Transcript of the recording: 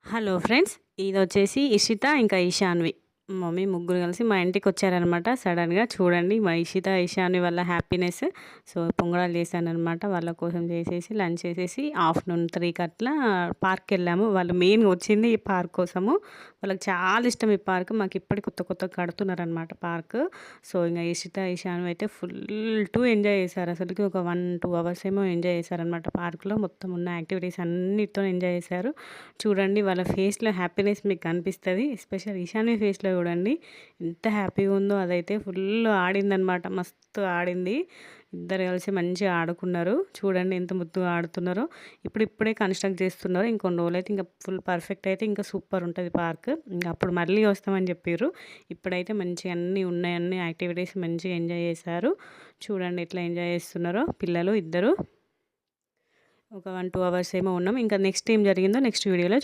Hello friends, ఇదొచ్చేసి Ishita ఇంకా Ishanvi. Mummy ముగ్గురు కలిసి మా ఇంటికొచ్చారనమాట సడన్‌గా. చూడండి మా ఇషిత, ఈశాన్వి వాళ్ళ హ్యాపీనెస్. సో, పొంగడాలు చేశాననమాట. వాళ్ళ కోసం చేసేసి, లంచ్ చేసేసి ఆఫ్టర్‌నూన్ 3కి అట్లా పార్క్‌కెళ్ళాము. వాళ్ళు మెయిన్‌గా వచ్చింది ఈ పార్క్ కోసము. వాళ్ళకి చాలా ఇష్టం ఈ పార్క్. మాకిప్పటికి కొత్త కొత్తగా కడుతున్నారనమాట పార్క్. సో, ఇంగ ఇషిత, ఈశాన్వి అయితే ఫుల్ టు ఎంజాయ్ చేశారు. అసలకి ఒక 1, 2 అవర్స్ ఏమో ఎంజాయ్ చేశారనమాట పార్క్‌లో. మొత్తం ఉన్న యాక్టివిటీస్ అన్నిటితో ఎంజాయ్ చేశారు. చూడండి వాళ్ళ ఫేస్‌లో హ్యాపీనెస్ మీకు కనిపిస్తది. ఎస్పెషల్ ఈశాన్వి ఫేస్‌లో చూడండి. ఎంత హ్యాపీగా ఉందో అదైతే. ఫుల్ ఆడిందనమాట. మస్తు ఆడింది. ఇద్దరు కలిసి మంచిగా ఆడుకున్నారు. చూడండి ఎంత ముద్దుగా ఆడుతున్నారో. ఇప్పుడిప్పుడే కన్‌స్ట్రక్ట్ చేస్తున్నారు. ఇంకొన్ని రోజులైతే ఇంకా ఫుల్ పర్ఫెక్ట్ అయితే ఇంకా సూపర్ ఉంటది పార్క్. ఇంక అప్పుడు మళ్ళీ వస్తామని చెప్పిర్రు. ఇప్పుడైతే మంచిగా అన్నీ ఉన్నాయి. అన్ని యాక్టివిటీస్ మంచిగా ఎంజాయ్ చేశారు. చూడండి ఎట్లా ఎంజాయ్ చేస్తున్నారో పిల్లలు ఇద్దరు. ఒక 1, 2 అవర్స్ ఏమో ఉన్నాం. ఇంకా నెక్స్ట్ ఏం జరిగిందో నెక్స్ట్ వీడియోలో